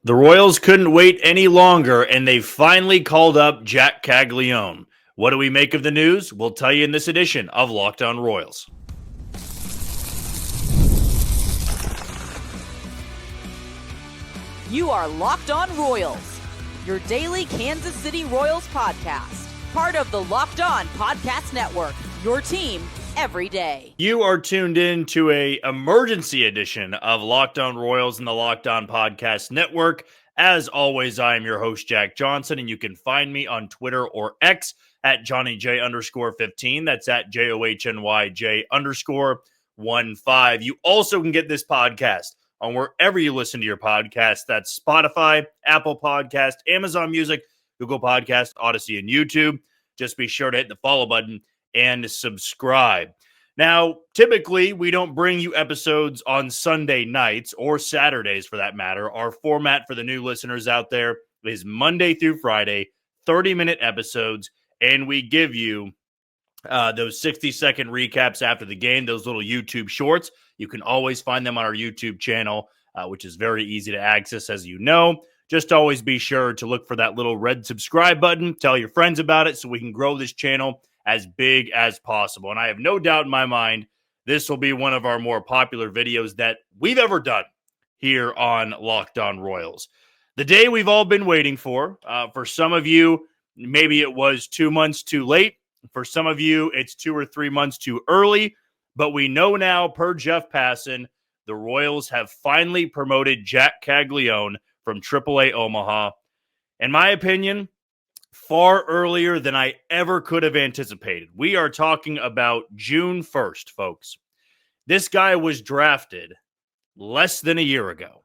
The Royals couldn't wait any longer, and they finally called up Jac Caglianone. What do we make of the news? We'll tell you in this edition of Locked On Royals. You are Locked On Royals, your daily Kansas City Royals podcast. Part of the Locked On Podcast Network, your team every day. You are tuned in to a emergency edition of Locked On Royals and the Locked On Podcast Network. As always, I am your host, Jack Johnson, and you can find me on Twitter or X at JohnnyJ_15. That's at JOHNYJ_15. You also can get this podcast on wherever you listen to your podcast. That's Spotify, Apple Podcast, Amazon Music, Google Podcast, Odyssey, and YouTube. Just be sure to hit the follow button and subscribe. Now, typically, we don't bring you episodes on Sunday nights or Saturdays for that matter. Our format for the new listeners out there is Monday through Friday, 30-minute episodes, and we give you those 60-second recaps after the game, those little YouTube shorts. You can always find them on our YouTube channel, which is very easy to access, as you know. Just always be sure to look for that little red subscribe button. Tell your friends about it so we can grow this channel as big as possible. And I have no doubt in my mind this will be one of our more popular videos that we've ever done here on Locked On Royals. The day we've all been waiting for some of you, maybe it was 2 months too late. For some of you, it's 2 or 3 months too early. But we know now, per Jeff Passan, the Royals have finally promoted Jac Caglianone from Triple-A Omaha. In my opinion, far earlier than I ever could have anticipated. We are talking about June 1st, folks. This guy was drafted less than a year ago.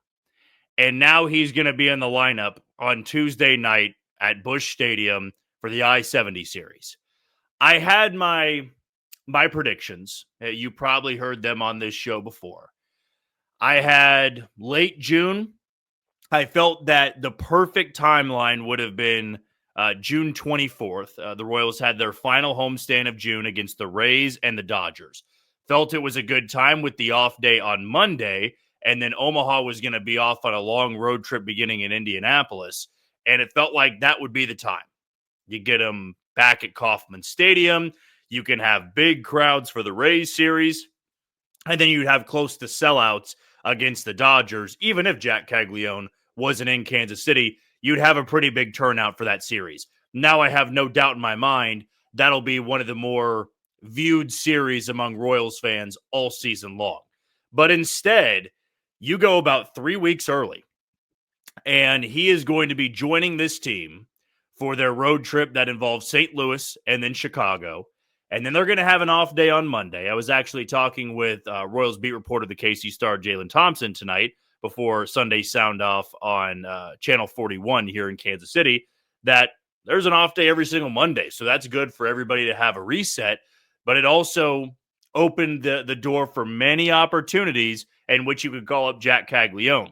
And now he's going to be in the lineup on Tuesday night at Busch Stadium for the I-70 series. I had my predictions. You probably heard them on this show before. I had late June. I felt that the perfect timeline would have been June 24th. The Royals had their final homestand of June against the Rays and the Dodgers. Felt it was a good time with the off day on Monday, and then Omaha was going to be off on a long road trip beginning in Indianapolis, and it felt like that would be the time. You get them back at Kauffman Stadium. You can have big crowds for the Rays series, and then you'd have close to sellouts against the Dodgers. Even if Jac Caglianone wasn't in Kansas City, you'd have a pretty big turnout for that series. Now I have no doubt in my mind that'll be one of the more viewed series among Royals fans all season long. But instead, you go about 3 weeks early, and he is going to be joining this team for their road trip that involves St. Louis and then Chicago. And then they're going to have an off day on Monday. I was actually talking with Royals beat reporter, the KC Star, Jalen Thompson, tonight before Sunday sound off on Channel 41 here in Kansas City, that there's an off day every single Monday. So that's good for everybody to have a reset. But it also opened the door for many opportunities in which you could call up Jac Caglianone.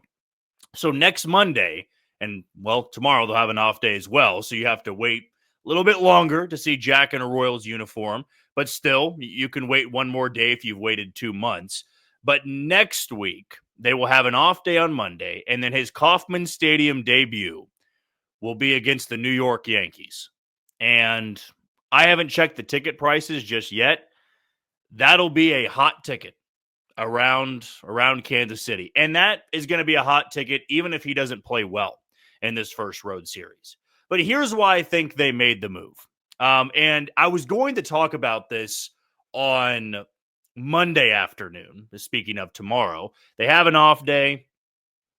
So next Monday, and well, tomorrow they'll have an off day as well. So you have to wait a little bit longer to see Jack in a Royals uniform. But still, you can wait one more day if you've waited 2 months. But next week, they will have an off day on Monday, and then his Kauffman Stadium debut will be against the New York Yankees. And I haven't checked the ticket prices just yet. That'll be a hot ticket around Kansas City. And that is going to be a hot ticket even if he doesn't play well in this first road series. But here's why I think they made the move. And I was going to talk about this on Monday afternoon, speaking of tomorrow. They have an off day.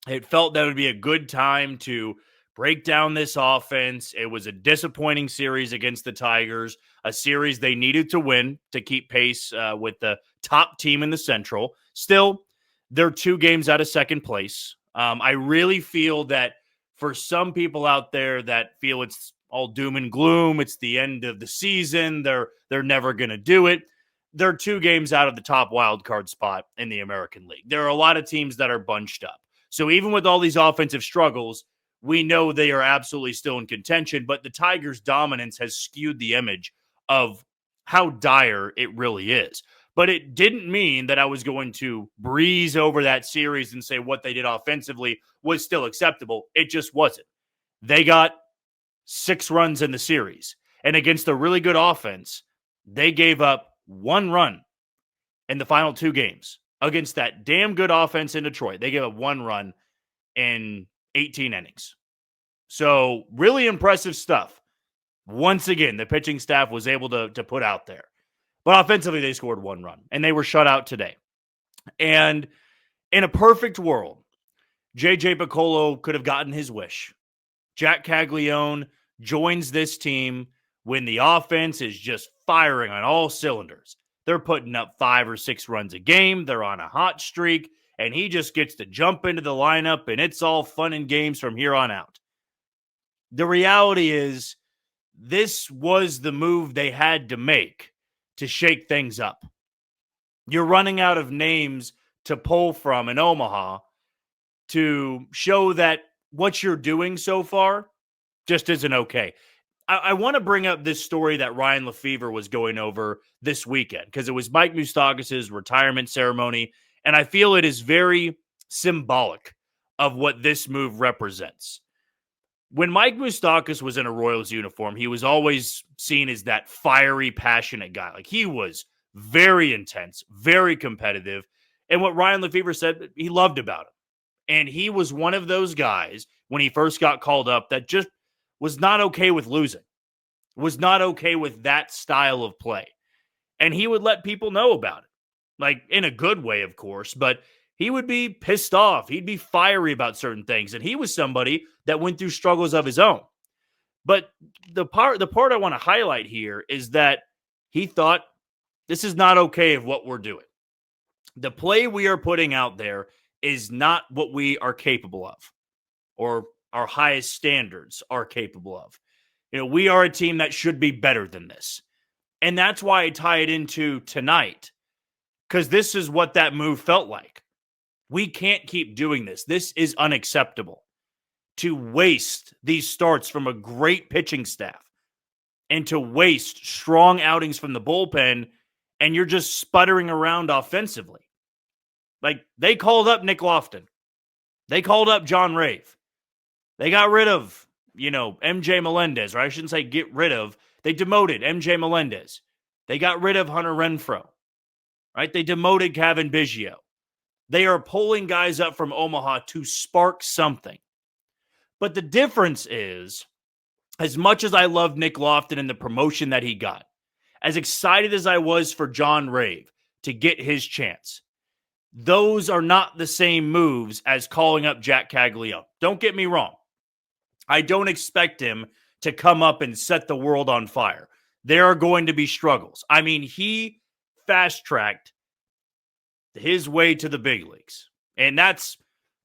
It felt that would be a good time to break down this offense. It was a disappointing series against the Tigers, a series they needed to win to keep pace with the top team in the Central. Still, they're 2 games out of second place. I really feel that for some people out there that feel it's all doom and gloom, it's the end of the season, they're never going to do it. They're 2 games out of the top wild card spot in the American League. There are a lot of teams that are bunched up. So even with all these offensive struggles, we know they are absolutely still in contention, but the Tigers' dominance has skewed the image of how dire it really is. But it didn't mean that I was going to breeze over that series and say what they did offensively was still acceptable. It just wasn't. They got 6 runs in the series. And against a really good offense, they gave up 1 run in the final 2 games. Against that damn good offense in Detroit, they gave up 1 run in 18 innings. So really impressive stuff. Once again, the pitching staff was able to put out there. But offensively, they scored 1 run, and they were shut out today. And in a perfect world, J.J. Piccolo could have gotten his wish. Jac Caglianone joins this team when the offense is just firing on all cylinders. They're putting up 5 or 6 runs a game. They're on a hot streak, and he just gets to jump into the lineup, and it's all fun and games from here on out. The reality is, this was the move they had to make to shake things up. You're running out of names to pull from in Omaha to show that what you're doing so far just isn't okay. I want to bring up this story that Ryan Lefevre was going over this weekend because it was Mike Moustakas' retirement ceremony, and I feel it is very symbolic of what this move represents. When Mike Moustakas was in a Royals uniform, he was always seen as that fiery, passionate guy. Like, he was very intense, very competitive, and what Ryan Lefevre said he loved about him. And he was one of those guys when he first got called up that just was not okay with losing, was not okay with that style of play. And he would let people know about it, like in a good way, of course, but he would be pissed off. He'd be fiery about certain things. And he was somebody that went through struggles of his own. But the part I want to highlight here is that he thought this is not okay of what we're doing. The play we are putting out there is not what we are capable of, or our highest standards are capable of. You know, we are a team that should be better than this. And that's why I tie it into tonight, because this is what that move felt like. We can't keep doing this. This is unacceptable. To waste these starts from a great pitching staff and to waste strong outings from the bullpen, and you're just sputtering around offensively. Like, they called up Nick Lofton. They called up John Rave. They got rid of, MJ Melendez, or I shouldn't say get rid of. They demoted MJ Melendez. They got rid of Hunter Renfroe, right? They demoted Kevin Biggio. They are pulling guys up from Omaha to spark something. But the difference is, as much as I love Nick Lofton and the promotion that he got, as excited as I was for John Rave to get his chance, those are not the same moves as calling up Jac Caglianone. Don't get me wrong. I don't expect him to come up and set the world on fire. There are going to be struggles. I mean, he fast-tracked his way to the big leagues, and that's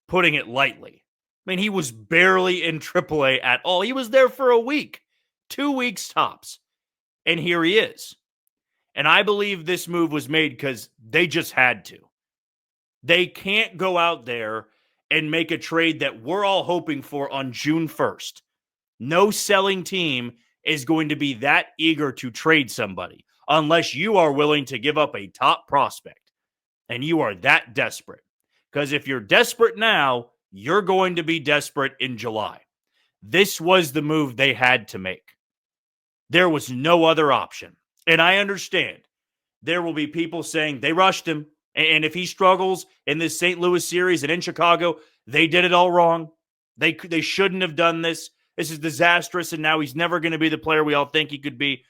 putting it lightly. I mean, he was barely in Triple-A at all. He was there for a week, 2 weeks tops, and here he is. And I believe this move was made because they just had to. They can't go out there and make a trade that we're all hoping for on June 1st. No selling team is going to be that eager to trade somebody unless you are willing to give up a top prospect and you are that desperate. Because if you're desperate now, you're going to be desperate in July. This was the move they had to make. There was no other option. And I understand there will be people saying they rushed him. And if he struggles in this St. Louis series and in Chicago, they did it all wrong. They shouldn't have done this. This is disastrous, and now he's never going to be the player we all think he could be.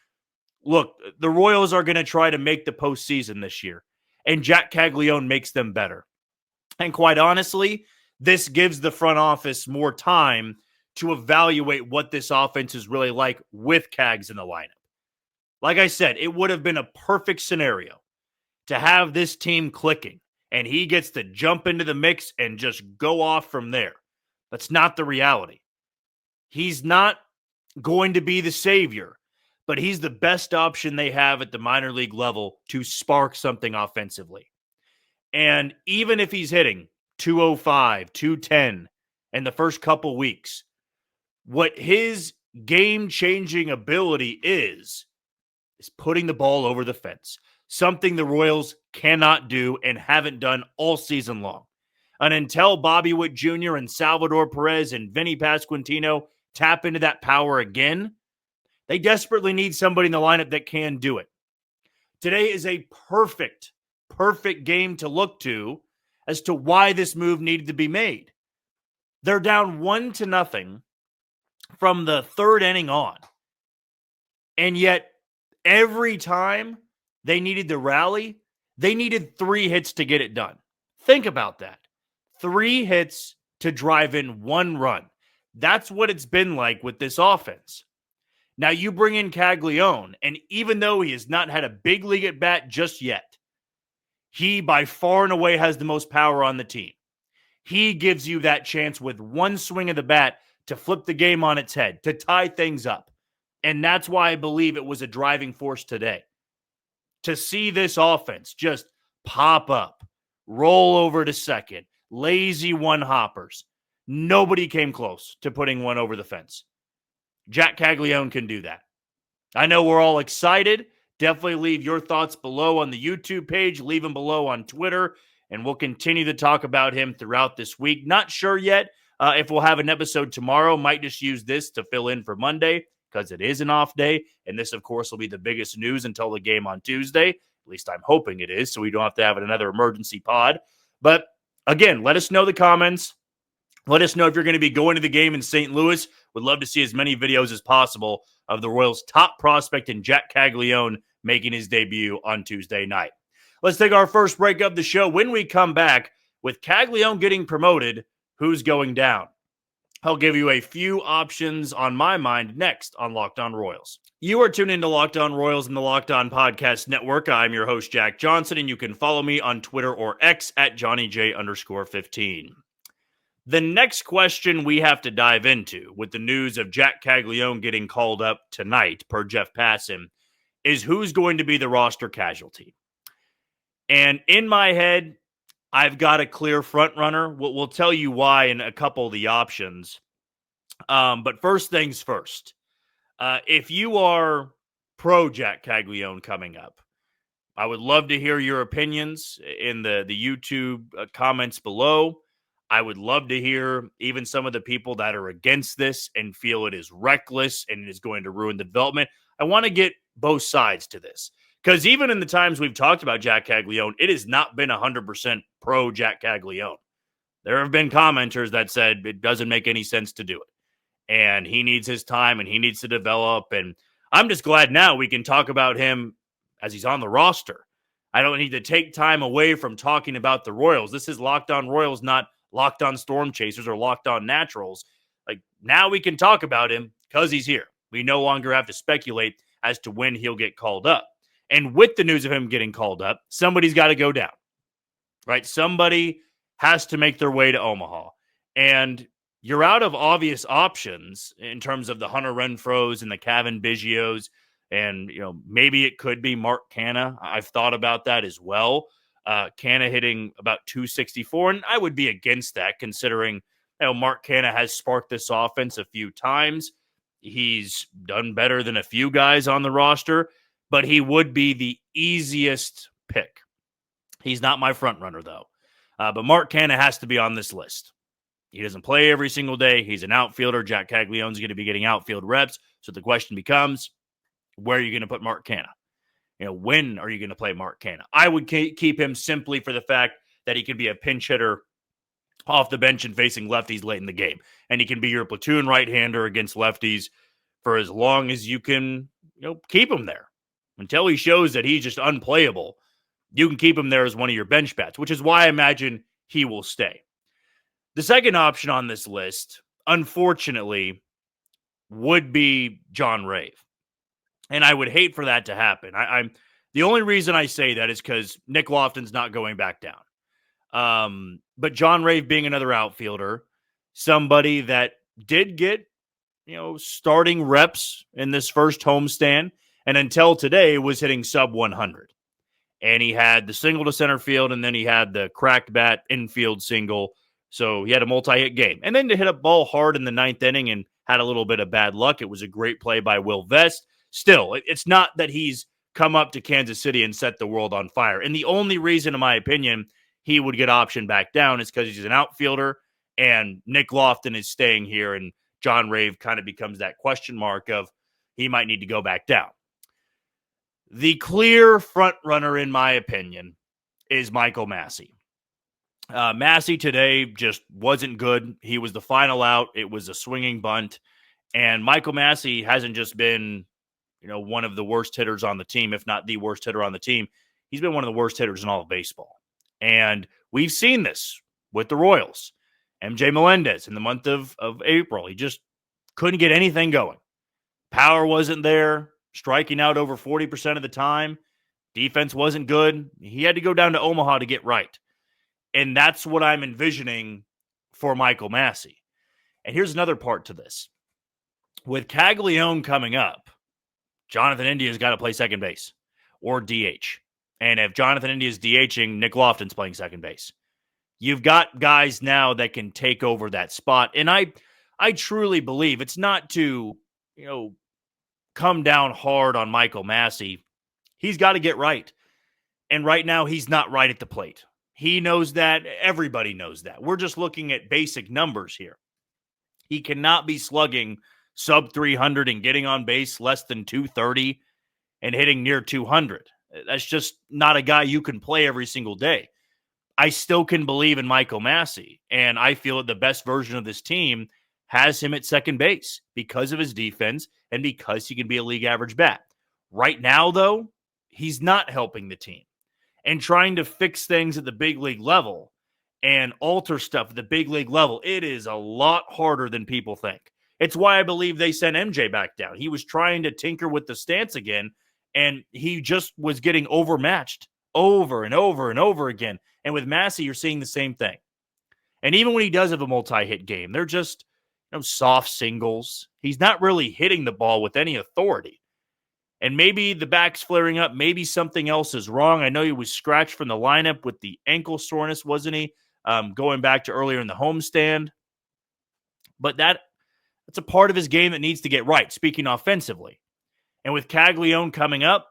Look, the Royals are going to try to make the postseason this year, and Jac Caglianone makes them better. And quite honestly, this gives the front office more time to evaluate what this offense is really like with Cags in the lineup. Like I said, it would have been a perfect scenario to have this team clicking, and he gets to jump into the mix and just go off from there. That's not the reality. He's not going to be the savior, but he's the best option they have at the minor league level to spark something offensively. And even if he's hitting 205, 210 in the first couple weeks, what his game-changing ability is putting the ball over the fence, something the Royals cannot do and haven't done all season long. And until Bobby Witt Jr. and Salvador Perez and Vinny Pasquantino tap into that power again, they desperately need somebody in the lineup that can do it. Today is a perfect game to look to as to why this move needed to be made. They're down 1-0 from the third inning on. And yet, every time they needed to rally, they needed 3 hits to get it done. Think about that. 3 hits to drive in 1 run. That's what it's been like with this offense. Now you bring in Caglianone, and even though he has not had a big league at bat just yet, he by far and away has the most power on the team. He gives you that chance with 1 swing of the bat to flip the game on its head, to tie things up. And that's why I believe it was a driving force today. To see this offense just pop up, roll over to second, lazy 1-hoppers. Nobody came close to putting one over the fence. Jac Caglianone can do that. I know we're all excited. Definitely leave your thoughts below on the YouTube page. Leave them below on Twitter. And we'll continue to talk about him throughout this week. Not sure yet if we'll have an episode tomorrow. Might just use this to fill in for Monday because it is an off day. And this, of course, will be the biggest news until the game on Tuesday. At least I'm hoping it is, so we don't have to have another emergency pod. But again, let us know the comments. Let us know if you're going to be going to the game in St. Louis. Would love to see as many videos as possible of the Royals' top prospect in Jac Caglianone making his debut on Tuesday night. Let's take our first break of the show. When we come back, with Caglianone getting promoted, who's going down? I'll give you a few options on my mind next on Locked On Royals. You are tuned into Locked On Royals and the Locked On Podcast Network. I'm your host, Jack Johnson, and you can follow me on Twitter or X at JohnnyJ_15. The next question we have to dive into with the news of Jac Caglianone getting called up tonight, per Jeff Passan, is who's going to be the roster casualty. And in my head, I've got a clear front runner. We'll tell you why in a couple of the options. But first things first. If you are pro Jac Caglianone coming up, I would love to hear your opinions in the YouTube comments below. I would love to hear even some of the people that are against this and feel it is reckless and it is going to ruin the development. I want to get both sides to this. Because even in the times we've talked about Jac Caglianone, it has not been 100% pro Jac Caglianone. There have been commenters that said it doesn't make any sense to do it. And he needs his time and he needs to develop. And I'm just glad now we can talk about him as he's on the roster. I don't need to take time away from talking about the Royals. This is Locked On Royals, not Locked On Storm Chasers or Locked On Naturals. Like, now we can talk about him because he's here. We no longer have to speculate as to when he'll get called up. And with the news of him getting called up, somebody's got to go down, right? Somebody has to make their way to Omaha. And you're out of obvious options in terms of the Hunter Renfroes and the Kevin Biggios. And, maybe it could be Mark Canha. I've thought about that as well. Canha hitting about 264. And I would be against that considering, Mark Canha has sparked this offense a few times. He's done better than a few guys on the roster. But he would be the easiest pick. He's not my front runner, though. But Mark Canha has to be on this list. He doesn't play every single day. He's an outfielder. Jac Caglianone's going to be getting outfield reps. So the question becomes, where are you going to put Mark Canha? When are you going to play Mark Canha? I would keep him simply for the fact that he could be a pinch hitter off the bench and facing lefties late in the game. And he can be your platoon right-hander against lefties for as long as you can, keep him there. Until he shows that he's just unplayable, you can keep him there as one of your bench bats, which is why I imagine he will stay. The second option on this list, unfortunately, would be John Rave. And I would hate for that to happen. I'm the only reason I say that is because Nick Lofton's not going back down. But John Rave being another outfielder, somebody that did get, starting reps in this first homestand, and until today was hitting sub 100. And he had the single to center field, and then he had the cracked bat infield single. So he had a multi-hit game. And then to hit a ball hard in the ninth inning and had a little bit of bad luck. It was a great play by Will Vest. Still, it's not that he's come up to Kansas City and set the world on fire. And the only reason, in my opinion, he would get optioned back down is because he's an outfielder and Nick Lofton is staying here, and John Rave kind of becomes that question mark of he might need to go back down. The clear front runner, in my opinion, is Michael Massey. Massey today just wasn't good. He was the final out. It was a swinging bunt. And Michael Massey hasn't just been, one of the worst hitters on the team, if not the worst hitter on the team. He's been one of the worst hitters in all of baseball. And we've seen this with the Royals. MJ Melendez in the month of April, he just couldn't get anything going. Power wasn't there, striking out over 40% of the time. Defense wasn't good. He had to go down to Omaha to get right. And that's what I'm envisioning for Michael Massey. And here's another part to this. With Caglianone coming up, Jonathan India's got to play second base or DH. And if Jonathan India is DHing, Nick Lofton's playing second base. You've got guys now that can take over that spot. And I truly believe it's not to, come down hard on Michael Massey. He's got to get right. And right now, he's not right at the plate. He knows that. Everybody knows that. We're just looking at basic numbers here. He cannot be slugging sub 300 and getting on base less than 230 and hitting near 200. That's just not a guy you can play every single day. I still can believe in Michael Massey, and I feel that the best version of this team has him at second base because of his defense and because he can be a league average bat. Right now, though, he's not helping the team. And trying to fix things at the big league level and alter stuff at the big league level, it is a lot harder than people think. It's why I believe they sent MJ back down. He was trying to tinker with the stance again, and he just was getting overmatched over and over and over again. And with Massey, you're seeing the same thing. And even when he does have a multi-hit game, they're just soft singles. He's not really hitting the ball with any authority. And maybe the back's flaring up. Maybe something else is wrong. I know he was scratched from the lineup with the ankle soreness, wasn't he? Going back to earlier in the homestand. But that's a part of his game that needs to get right, speaking offensively. And with Caglianone coming up,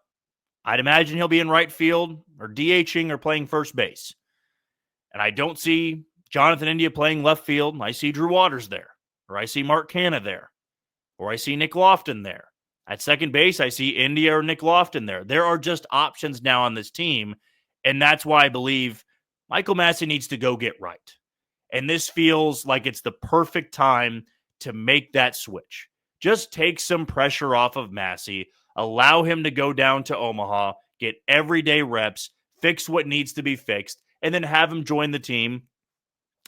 I'd imagine he'll be in right field or DHing or playing first base. And I don't see Jonathan India playing left field. I see Drew Waters there, or I see Mark Canha there, or I see Nick Lofton there. At second base, I see India or Nick Lofton there. There are just options now on this team, and that's why I believe Michael Massey needs to go get right. And this feels like it's the perfect time to make that switch. Just take some pressure off of Massey, allow him to go down to Omaha, get everyday reps, fix what needs to be fixed, and then have him join the team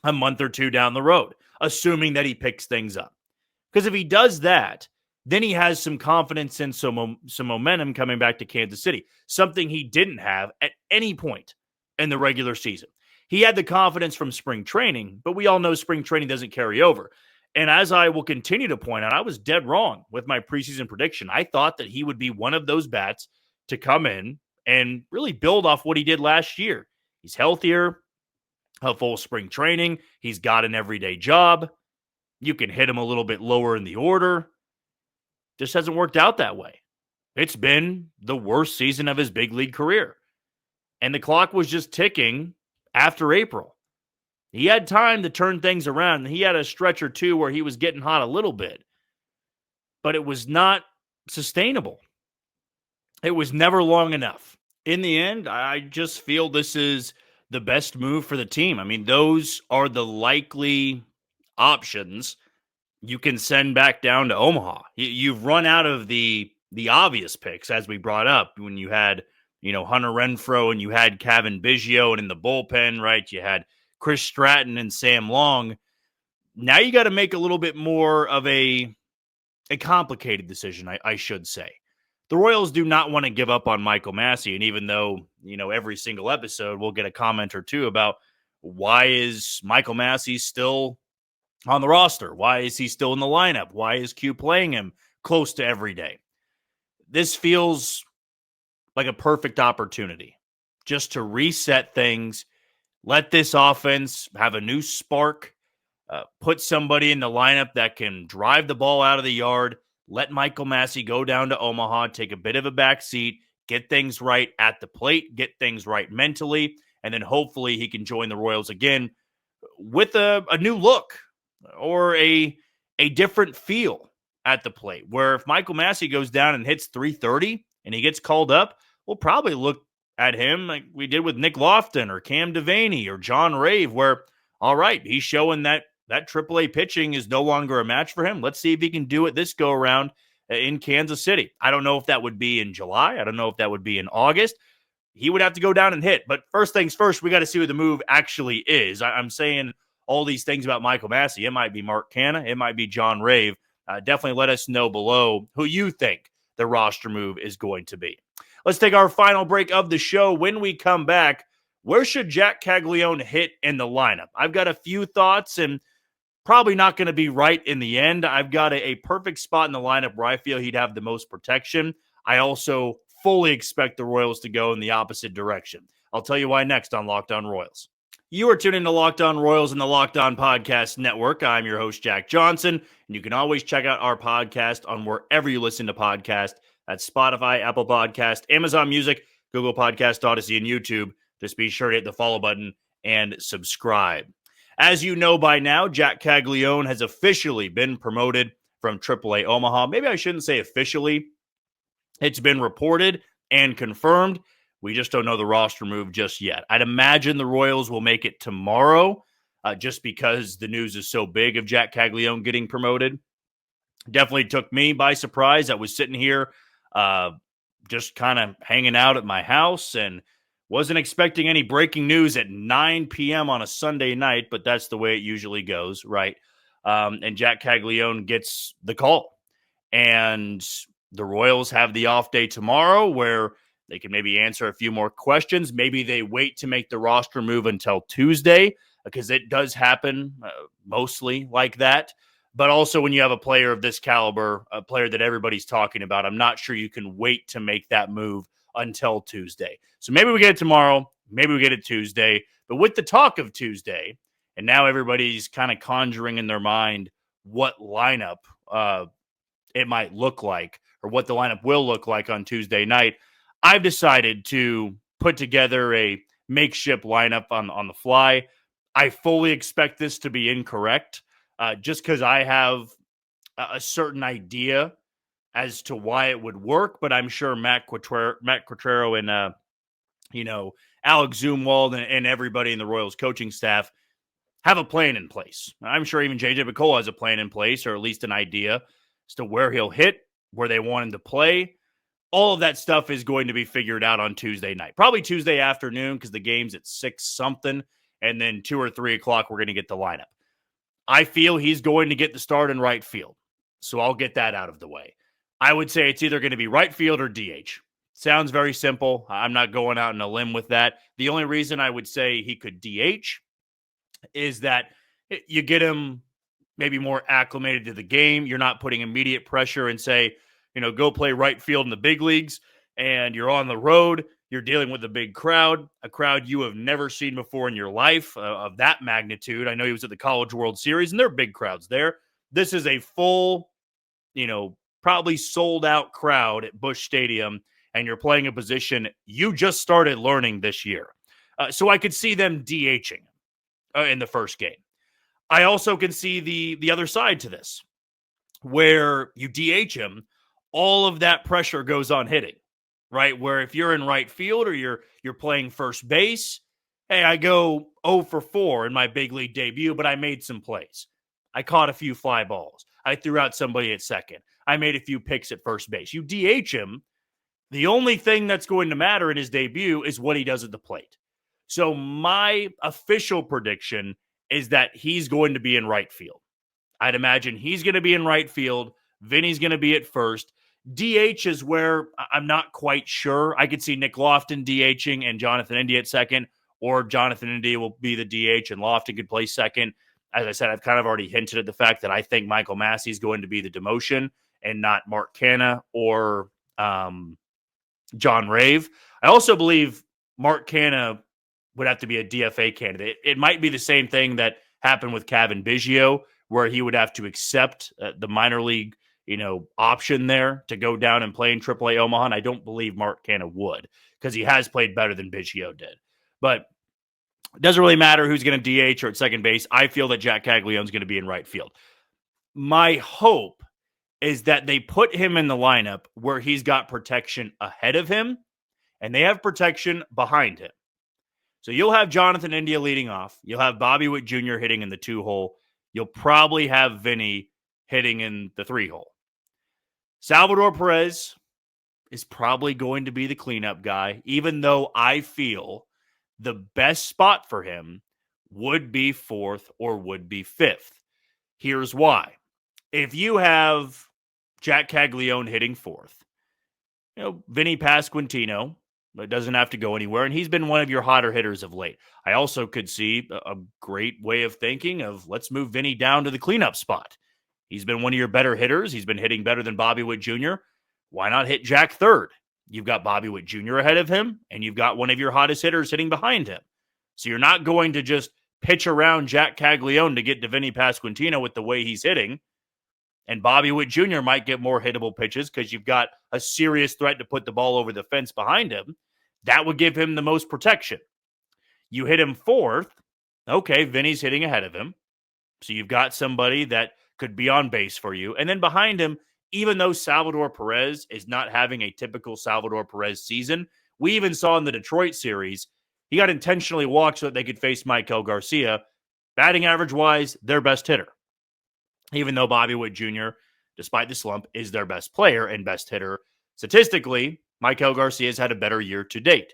a month or two down the road, assuming that he picks things up. Because if he does that, then he has some confidence and some momentum coming back to Kansas City, something he didn't have at any point in the regular season. He had the confidence from spring training, but we all know spring training doesn't carry over. And as I will continue to point out, I was dead wrong with my preseason prediction. I thought that he would be one of those bats to come in and really build off what he did last year. He's healthier, a full spring training. He's got an everyday job. You can hit him a little bit lower in the order. Just hasn't worked out that way. It's been the worst season of his big league career. And the clock was just ticking after April. He had time to turn things around. He had a stretch or two where he was getting hot a little bit. But it was not sustainable. It was never long enough. In the end, I just feel this is the best move for the team. I mean, those are the likely options you can send back down to Omaha. You've run out of the obvious picks, as we brought up, when you had, Hunter Renfroe and you had Kevin Biggio, and in the bullpen, right, you had Chris Stratton and Sam Long. Now you got to make a little bit more of a complicated decision, I should say. The Royals do not want to give up on Michael Massey, and even though, every single episode we'll get a comment or two about why is Michael Massey still on the roster? Why is he still in the lineup? Why is Q playing him close to every day? This feels like a perfect opportunity just to reset things, let this offense have a new spark, put somebody in the lineup that can drive the ball out of the yard, let Michael Massey go down to Omaha, take a bit of a back seat, get things right at the plate, get things right mentally, and then hopefully he can join the Royals again with a new look or a different feel at the plate, where if Michael Massey goes down and hits 330 and he gets called up, we'll probably look at him like we did with Nick Lofton or Cam Devaney or John Rave, where, all right, he's showing that Triple-A pitching is no longer a match for him. Let's see if he can do it this go around in Kansas City. I don't know if that would be in July. I don't know if that would be in August. He would have to go down and hit. But first things first, we got to see what the move actually is. I'm saying all these things about Michael Massey. It might be Mark Canha. It might be John Rave. Definitely let us know below who you think the roster move is going to be. Let's take our final break of the show. When we come back, where should Jac Caglianone hit in the lineup? I've got a few thoughts and probably not going to be right in the end. I've got a perfect spot in the lineup where I feel he'd have the most protection. I also fully expect the Royals to go in the opposite direction. I'll tell you why next on Locked On Royals. You are tuning to Locked On Royals and the Locked On Podcast Network. I'm your host, Jack Johnson, and you can always check out our podcast on wherever you listen to podcasts. That's Spotify, Apple Podcast, Amazon Music, Google Podcast, Odyssey, and YouTube. Just be sure to hit the follow button and subscribe. As you know by now, Jac Caglianone has officially been promoted from Triple-A Omaha. Maybe I shouldn't say officially. It's been reported and confirmed. We just don't know the roster move just yet. I'd imagine the Royals will make it tomorrow just because the news is so big of Jac Caglianone getting promoted. Definitely took me by surprise. I was sitting here just kind of hanging out at my house and wasn't expecting any breaking news at 9 p.m. on a Sunday night, but that's the way it usually goes, right? And Jac Caglianone gets the call. And the Royals have the off day tomorrow where they can maybe answer a few more questions. Maybe they wait to make the roster move until Tuesday because it does happen mostly like that. But also when you have a player of this caliber, a player that everybody's talking about, I'm not sure you can wait to make that move until Tuesday. So maybe we get it tomorrow. Maybe we get it Tuesday. But with the talk of Tuesday, and now everybody's kind of conjuring in their mind what lineup it might look like or what the lineup will look like on Tuesday night, I've decided to put together a makeshift lineup on the fly. I fully expect this to be incorrect just because I have a certain idea as to why it would work, but I'm sure Matt Quatraro and Alex Zumwalt and everybody in the Royals coaching staff have a plan in place. I'm sure even JJ Picollo has a plan in place, or at least an idea as to where he'll hit, where they want him to play. All of that stuff is going to be figured out on Tuesday night, probably Tuesday afternoon because the game's at 6 something, and then 2 or 3 o'clock we're going to get the lineup. I feel he's going to get the start in right field, so I'll get that out of the way. I would say it's either going to be right field or DH. Sounds very simple. I'm not going out on a limb with that. The only reason I would say he could DH is that you get him maybe more acclimated to the game. You're not putting immediate pressure and say, go play right field in the big leagues, and you're on the road. You're dealing with a big crowd, a crowd you have never seen before in your life of that magnitude. I know he was at the College World Series, and there are big crowds there. This is a full, probably sold out crowd at Busch Stadium, and you're playing a position you just started learning this year. So I could see them DHing in the first game. I also can see the other side to this, where you DH him, all of that pressure goes on hitting, right? Where if you're in right field or you're playing first base, hey, I go 0 for 4 in my big league debut, but I made some plays. I caught a few fly balls. I threw out somebody at second. I made a few picks at first base. You DH him, the only thing that's going to matter in his debut is what he does at the plate. So my official prediction is that he's going to be in right field. I'd imagine he's going to be in right field. Vinny's going to be at first. DH is where I'm not quite sure. I could see Nick Lofton DHing and Jonathan India at second, or Jonathan India will be the DH and Lofton could play second. As I said, I've kind of already hinted at the fact that I think Michael Massey is going to be the demotion and not Mark Canha or John Rave. I also believe Mark Canha would have to be a DFA candidate. It might be the same thing that happened with Cavan Biggio, where he would have to accept the minor league option there to go down and play in Triple-A Omaha. And I don't believe Mark Canha would, because he has played better than Biggio did. But it doesn't really matter who's going to DH or at second base. I feel that Jac Caglianone is going to be in right field. My hope is that they put him in the lineup where he's got protection ahead of him and they have protection behind him. So you'll have Jonathan India leading off. You'll have Bobby Witt Jr. hitting in the 2-hole. You'll probably have Vinny hitting in the 3-hole. Salvador Perez is probably going to be the cleanup guy, even though I feel the best spot for him would be 4th or would be 5th. Here's why. If you have Jac Caglianone hitting 4th, Vinny Pasquantino, but doesn't have to go anywhere, and he's been one of your hotter hitters of late. I also could see a great way of thinking of let's move Vinny down to the cleanup spot. He's been one of your better hitters. He's been hitting better than Bobby Witt Jr. Why not hit Jack 3rd? You've got Bobby Witt Jr. ahead of him, and you've got one of your hottest hitters hitting behind him. So you're not going to just pitch around Jac Caglianone to get to Vinny Pasquantino with the way he's hitting. And Bobby Witt Jr. might get more hittable pitches because you've got a serious threat to put the ball over the fence behind him. That would give him the most protection. You hit him 4th. Okay, Vinny's hitting ahead of him. So you've got somebody that could be on base for you. And then behind him, even though Salvador Perez is not having a typical Salvador Perez season, we even saw in the Detroit series, he got intentionally walked so that they could face Maikel Garcia. Batting average-wise, their best hitter. Even though Bobby Witt Jr., despite the slump, is their best player and best hitter. Statistically, Maikel Garcia has had a better year to date.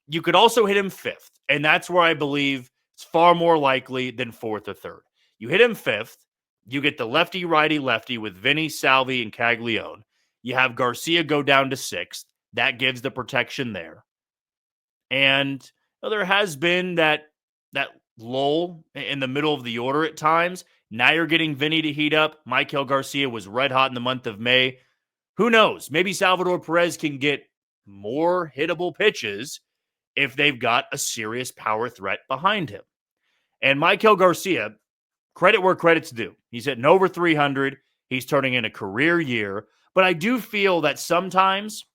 You could also hit him 5th, and that's where I believe it's far more likely than 4th or 3rd. You hit him 5th, you get the lefty-righty-lefty with Vinny, Salvi, and Caglianone. You have Garcia go down to 6th. That gives the protection there. And there has been that lull in the middle of the order at times. Now you're getting Vinny to heat up. Maikel Garcia was red hot in the month of May. Who knows? Maybe Salvador Perez can get more hittable pitches if they've got a serious power threat behind him. And Maikel Garcia, credit where credit's due. He's hitting over 300. He's turning in a career year. But I do feel that sometimes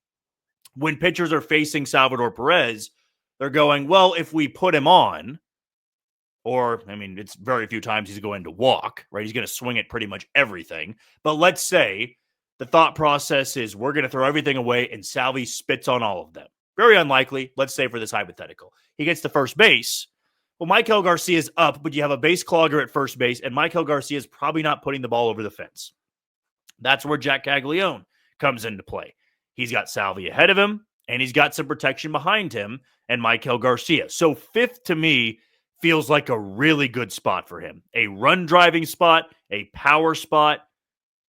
when pitchers are facing Salvador Perez, they're going, well, if we put him on, it's very few times he's going to walk, right? He's going to swing at pretty much everything. But let's say the thought process is we're going to throw everything away and Salvi spits on all of them. Very unlikely. Let's say for this hypothetical. He gets to first base. Well, Maikel Garcia is up, but you have a base clogger at first base, and Maikel Garcia is probably not putting the ball over the fence. That's where Jac Caglianone comes into play. He's got Salvi ahead of him, and he's got some protection behind him and Maikel Garcia. So 5th to me feels like a really good spot for him. A run-driving spot, a power spot.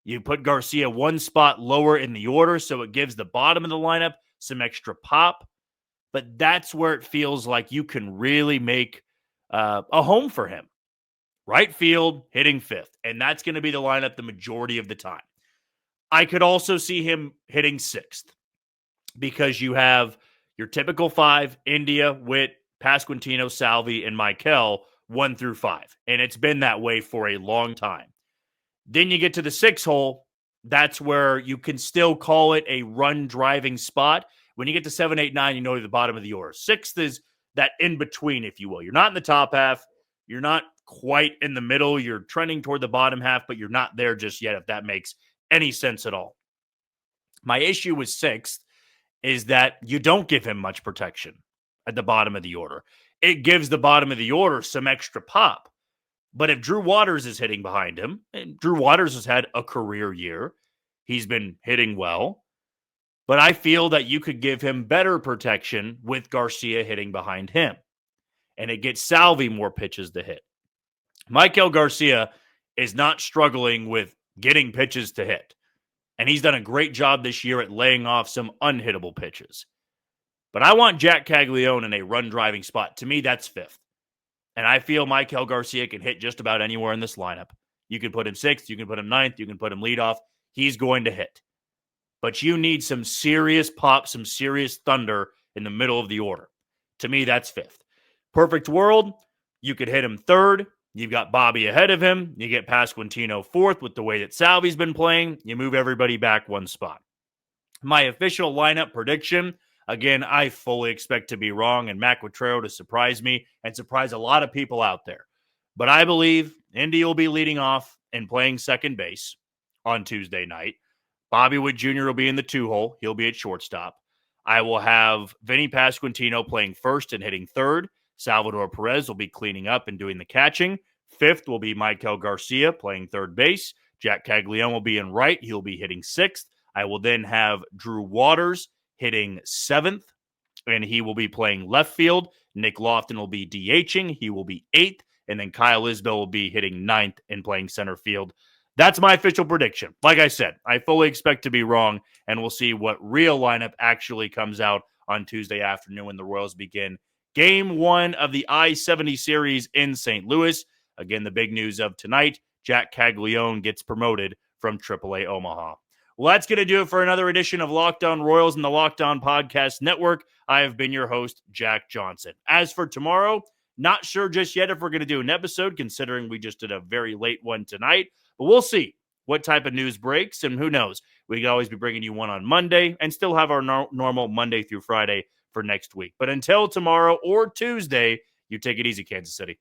You put Garcia one spot lower in the order, so it gives the bottom of the lineup some extra pop. But that's where it feels like you can really make a home for him. Right field, hitting 5th. And that's going to be the lineup the majority of the time. I could also see him hitting 6th because you have your typical 5, India, Witt, Pasquantino, Salvi, and Maikel, 1 through 5. And it's been that way for a long time. Then you get to the 6-hole. That's where you can still call it a run-driving spot. When you get to 7, 8, 9, you know you're the bottom of the order. 6th is that in-between, if you will. You're not in the top half. You're not quite in the middle. You're trending toward the bottom half, but you're not there just yet, if that makes any sense at all. My issue with 6th is that you don't give him much protection at the bottom of the order. It gives the bottom of the order some extra pop. But if Drew Waters is hitting behind him, and Drew Waters has had a career year, he's been hitting well, but I feel that you could give him better protection with Garcia hitting behind him. And it gets Salvi more pitches to hit. Maikel Garcia is not struggling with getting pitches to hit. And he's done a great job this year at laying off some unhittable pitches. But I want Jac Caglianone in a run-driving spot. To me, that's 5th. And I feel Maikel Garcia can hit just about anywhere in this lineup. You can put him 6th, you can put him 9th, you can put him leadoff. He's going to hit. But you need some serious pop, some serious thunder in the middle of the order. To me, that's 5th. Perfect world, you could hit him 3rd, You've got Bobby ahead of him. You get Pasquantino fourth with the way that Salvi's been playing. You move everybody back one spot. My official lineup prediction, again, I fully expect to be wrong and Mac Quatrero to surprise me and surprise a lot of people out there. But I believe Indy will be leading off and playing second base on Tuesday night. Bobby Witt Jr. will be in the 2-hole. He'll be at shortstop. I will have Vinny Pasquantino playing first and hitting third. Salvador Perez will be cleaning up and doing the catching. Fifth will be Michael Garcia playing third base. Jac Caglianone will be in right. He'll be hitting sixth. I will then have Drew Waters hitting seventh, and he will be playing left field. Nick Lofton will be DHing. He will be eighth. And then Kyle Isbell will be hitting ninth and playing center field. That's my official prediction. Like I said, I fully expect to be wrong, and we'll see what real lineup actually comes out on Tuesday afternoon when the Royals begin Game 1 of the I-70 series in St. Louis. Again, the big news of tonight, Jac Caglianone gets promoted from Triple-A Omaha. Well, that's going to do it for another edition of Locked On Royals and the Locked On Podcast Network. I have been your host, Jack Johnson. As for tomorrow, not sure just yet if we're going to do an episode, considering we just did a very late one tonight. But we'll see what type of news breaks, and who knows? We can always be bringing you one on Monday and still have our normal Monday through Friday for next week. But until tomorrow or Tuesday, you take it easy, Kansas City.